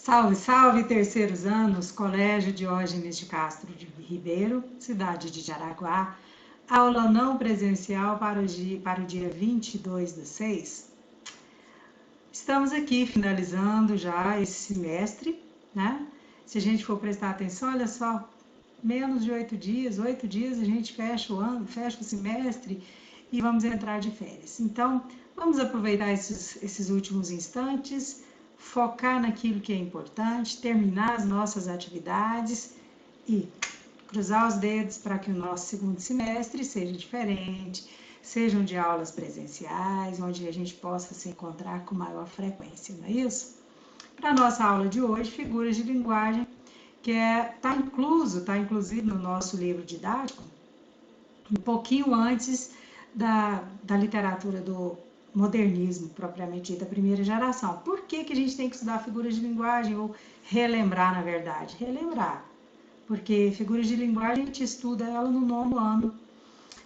Salve, salve, terceiros anos, Colégio Diógenes de Castro de Ribeiro, cidade de Jaraguá. Aula não presencial para o dia 22/6. Estamos aqui finalizando já esse semestre, né? Se a gente for prestar atenção, olha só, menos de 8 dias a gente fecha o ano, fecha o semestre e vamos entrar de férias. Então, vamos aproveitar esses últimos instantes, focar naquilo que é importante, terminar as nossas atividades e cruzar os dedos para que o nosso segundo semestre seja diferente, sejam de aulas presenciais, onde a gente possa se encontrar com maior frequência, não é isso? Para a nossa aula de hoje, figuras de linguagem, que está inclusive no nosso livro didático, um pouquinho antes da literatura do modernismo, propriamente dita, da primeira geração. Por que a gente tem que estudar figuras de linguagem, ou relembrar, na verdade? Relembrar, porque figuras de linguagem a gente estuda ela no 9º ano,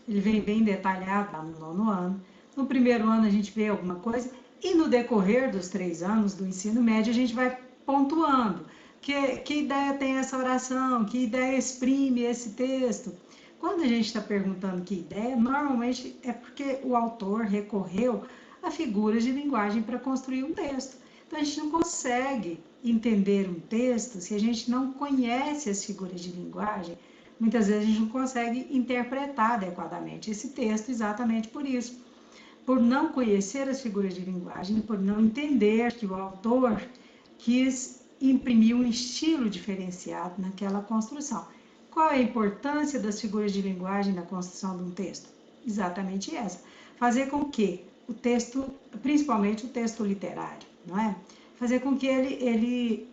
ele vem bem detalhado lá no 9º ano. No primeiro ano a gente vê alguma coisa, e no decorrer dos 3 anos do ensino médio a gente vai pontuando. Que ideia tem essa oração? Que ideia exprime esse texto? Quando a gente está perguntando que ideia, normalmente é porque o autor recorreu a figuras de linguagem para construir um texto. Então a gente não consegue entender um texto se a gente não conhece as figuras de linguagem. Muitas vezes a gente não consegue interpretar adequadamente esse texto exatamente por isso. Por não conhecer as figuras de linguagem, por não entender que o autor quis imprimir um estilo diferenciado naquela construção. Qual é a importância das figuras de linguagem na construção de um texto? Exatamente essa. Fazer com que o texto, principalmente o texto literário, não é? Fazer com que ele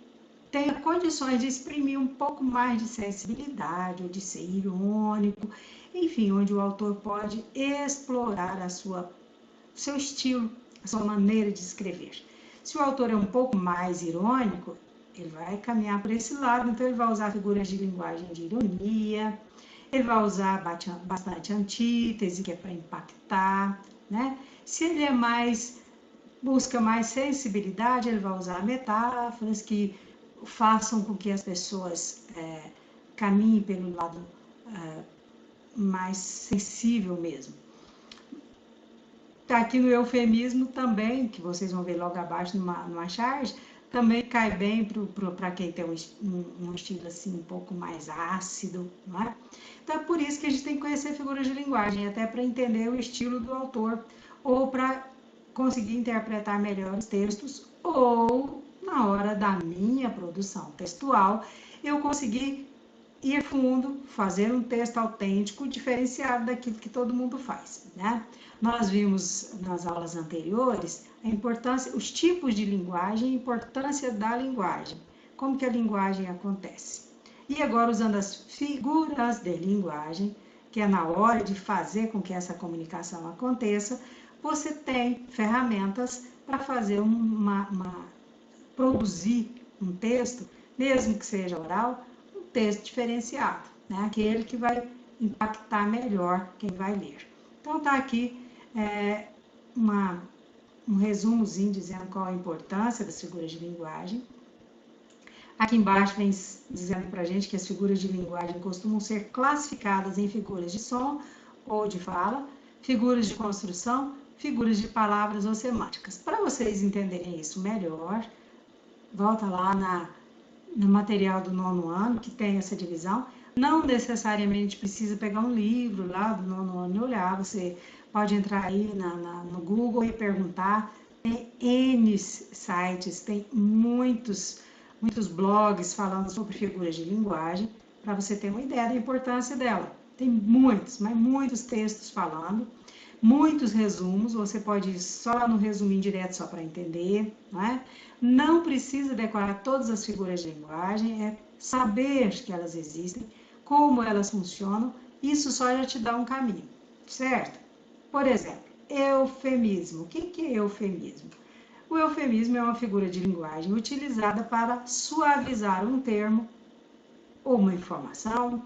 tenha condições de exprimir um pouco mais de sensibilidade, ou de ser irônico, enfim, onde o autor pode explorar seu estilo, a sua maneira de escrever. Se o autor é um pouco mais irônico, ele vai caminhar por esse lado, então ele vai usar figuras de linguagem de ironia, ele vai usar bastante antítese, que é para impactar, né? Se ele busca mais sensibilidade, ele vai usar metáforas que façam com que as pessoas caminhem pelo lado mais sensível mesmo. Tá aqui no eufemismo também, que vocês vão ver logo abaixo numa charge, também cai bem para quem tem um estilo assim um pouco mais ácido, não é? Então é por isso que a gente tem que conhecer figuras de linguagem, até para entender o estilo do autor, ou para conseguir interpretar melhor os textos, ou na hora da minha produção textual, eu conseguir ir fundo, fazer um texto autêntico, diferenciado daquilo que todo mundo faz, né? Nós vimos nas aulas anteriores a importância, os tipos de linguagem, a importância da linguagem, como que a linguagem acontece. E agora, usando as figuras de linguagem, que é na hora de fazer com que essa comunicação aconteça, você tem ferramentas para fazer produzir um texto, mesmo que seja oral, um texto diferenciado, né? Aquele que vai impactar melhor quem vai ler. Então, está aqui um resumozinho dizendo qual a importância das figuras de linguagem. Aqui embaixo vem dizendo para a gente que as figuras de linguagem costumam ser classificadas em figuras de som ou de fala, figuras de construção, figuras de palavras ou semânticas. Para vocês entenderem isso melhor, volta lá no material do 9º ano, que tem essa divisão. Não necessariamente precisa pegar um livro lá do 9º ano e olhar, você pode entrar aí no Google e perguntar. Tem N sites, tem muitos blogs falando sobre figuras de linguagem, para você ter uma ideia da importância dela. Tem muitos, mas muitos textos falando, muitos resumos, você pode ir só no resuminho direto só para entender, não é? Não precisa decorar todas as figuras de linguagem, é saber que elas existem, como elas funcionam, isso só já te dá um caminho, certo? Por exemplo, eufemismo. O que é eufemismo? O eufemismo é uma figura de linguagem utilizada para suavizar um termo, ou uma informação,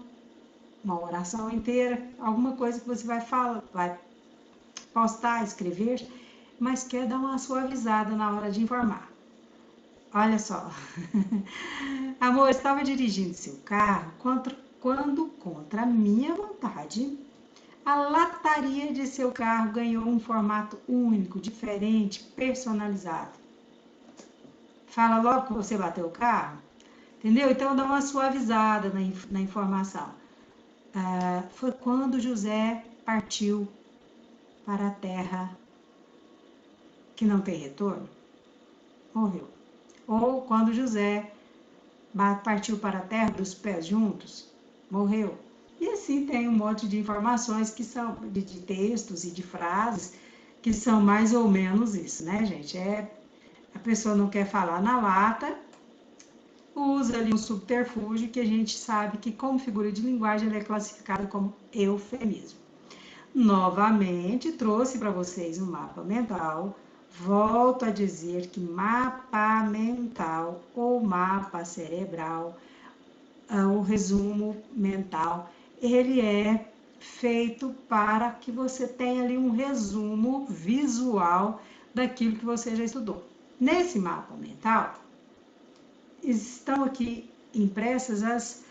uma oração inteira, alguma coisa que você vai falar, vai postar, escrever, mas quer dar uma suavizada na hora de informar. Olha só. Amor, estava dirigindo seu carro quando, contra a minha vontade, a lataria de seu carro ganhou um formato único, diferente, personalizado. Fala logo que você bateu o carro, entendeu? Então dá uma suavizada na informação. Foi quando José partiu para a terra que não tem retorno, morreu. Ou quando José partiu para a terra dos pés juntos, morreu. E assim tem um monte de informações que são de textos e de frases que são mais ou menos isso, né, gente? A pessoa não quer falar na lata, usa ali um subterfúgio que a gente sabe que, como figura de linguagem, ela é classificada como eufemismo. Novamente, trouxe para vocês um mapa mental. Volto a dizer que mapa mental ou mapa cerebral, o resumo mental, ele é feito para que você tenha ali um resumo visual daquilo que você já estudou. Nesse mapa mental, estão aqui impressas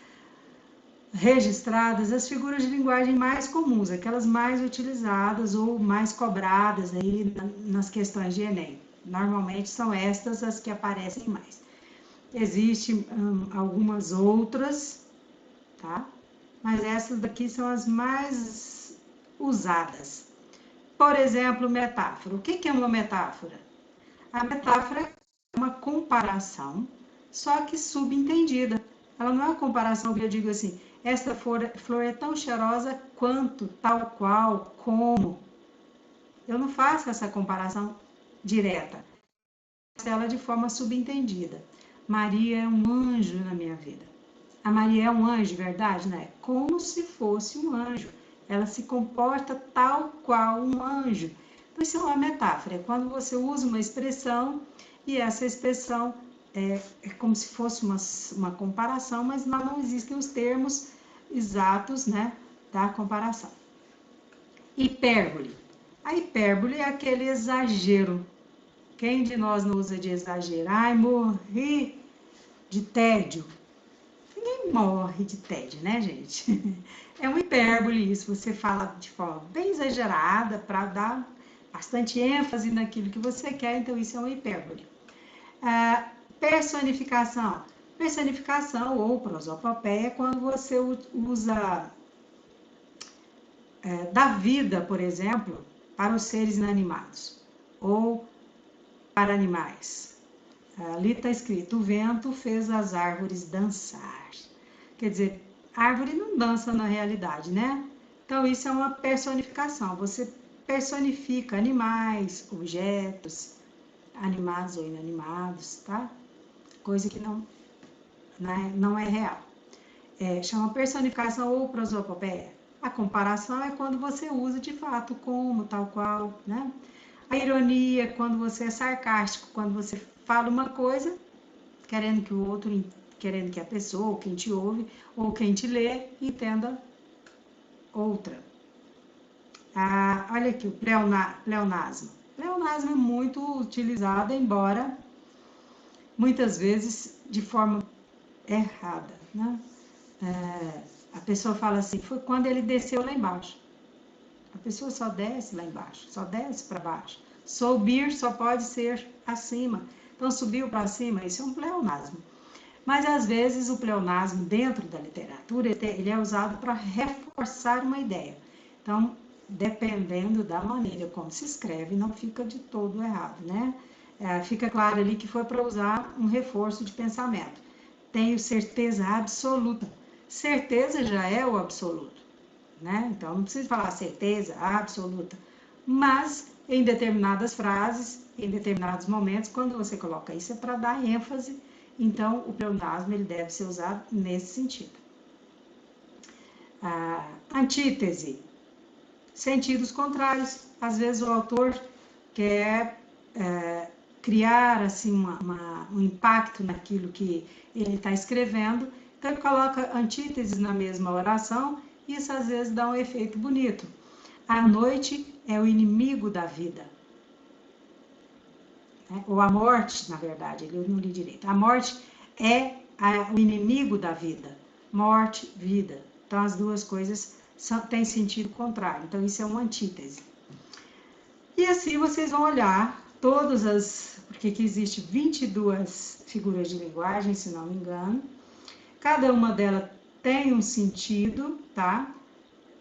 registradas as figuras de linguagem mais comuns, aquelas mais utilizadas ou mais cobradas aí nas questões de Enem. Normalmente são estas as que aparecem mais. Existem algumas outras, tá? Mas essas daqui são as mais usadas. Por exemplo, metáfora. O que é uma metáfora? A metáfora é uma comparação, só que subentendida. Ela não é uma comparação que eu digo assim, esta flor é tão cheirosa quanto, tal qual, como. Eu não faço essa comparação direta, faço ela de forma subentendida. Maria é um anjo na minha vida. A Maria é um anjo, verdade, né? Como se fosse um anjo. Ela se comporta tal qual um anjo. Então, isso é uma metáfora. É quando você usa uma expressão e essa expressão é como se fosse uma comparação, mas não existem os termos exatos, né, da comparação. Hipérbole. A hipérbole é aquele exagero. Quem de nós não usa de exagero? Ai, morri de tédio. Ninguém morre de tédio, né, gente? É uma hipérbole isso, você fala de forma bem exagerada para dar bastante ênfase naquilo que você quer, então isso é uma hipérbole. Personificação. Personificação ou prosopopeia é quando você usa da vida, por exemplo, para os seres inanimados ou para animais. Ali está escrito, o vento fez as árvores dançar. Quer dizer, a árvore não dança na realidade, né? Então, isso é uma personificação. Você personifica animais, objetos, animados ou inanimados, tá? Coisa que não é real. Chama personificação ou prosopopeia. A comparação é quando você usa de fato como, tal qual, né? A ironia é quando você é sarcástico, quando você fala uma coisa, querendo que a pessoa, ou quem te ouve, ou quem te lê, entenda outra. Olha aqui, o pleonasmo. Pleonasmo é muito utilizado, embora muitas vezes de forma errada, né? A pessoa fala assim, foi quando ele desceu lá embaixo. A pessoa só desce lá embaixo, só desce para baixo. Subir só pode ser acima. Então, subiu para cima, isso é um pleonasmo. Mas, às vezes, o pleonasmo dentro da literatura, ele é usado para reforçar uma ideia. Então, dependendo da maneira como se escreve, não fica de todo errado, né? Fica claro ali que foi para usar um reforço de pensamento. Tenho certeza absoluta. Certeza já é o absoluto, né? Então, não precisa falar certeza absoluta. Mas, em determinadas frases, em determinados momentos, quando você coloca isso, é para dar ênfase. Então, o pleonasmo ele deve ser usado nesse sentido. Antítese. Sentidos contrários. Às vezes, o autor quer criar assim, um impacto naquilo que ele está escrevendo. Então, ele coloca antíteses na mesma oração e isso, às vezes, dá um efeito bonito. A noite é o inimigo da vida. né? Ou a morte, na verdade, eu não li direito. A morte é o inimigo da vida. Morte, vida. Então, as duas coisas têm sentido contrário. Então, isso é uma antítese. E assim vocês vão olhar todas as... Porque aqui existe 22 figuras de linguagem, se não me engano. Cada uma delas tem um sentido, tá?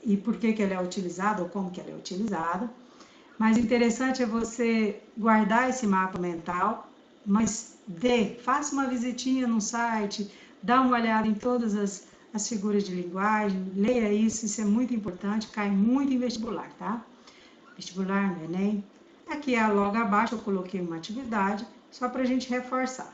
E por que ela é utilizada, ou como que ela é utilizada. Mas interessante é você guardar esse mapa mental, mas faça uma visitinha no site, dá uma olhada em todas as figuras de linguagem, leia isso é muito importante, cai muito em vestibular, tá? Vestibular, no Enem. Aqui logo abaixo eu coloquei uma atividade, só para a gente reforçar.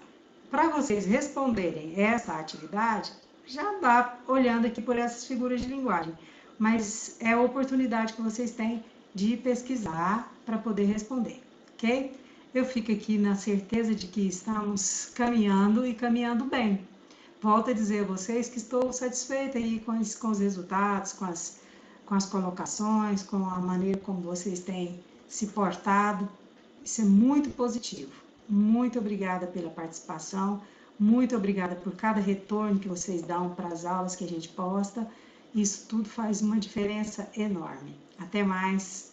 Para vocês responderem essa atividade, já dá olhando aqui por essas figuras de linguagem, mas é a oportunidade que vocês têm de pesquisar para poder responder, ok? Eu fico aqui na certeza de que estamos caminhando e caminhando bem. Volto a dizer a vocês que estou satisfeita aí com os resultados, com as colocações, com a maneira como vocês têm se portado. Isso é muito positivo. Muito obrigada pela participação, muito obrigada por cada retorno que vocês dão para as aulas que a gente posta. Isso tudo faz uma diferença enorme. Até mais!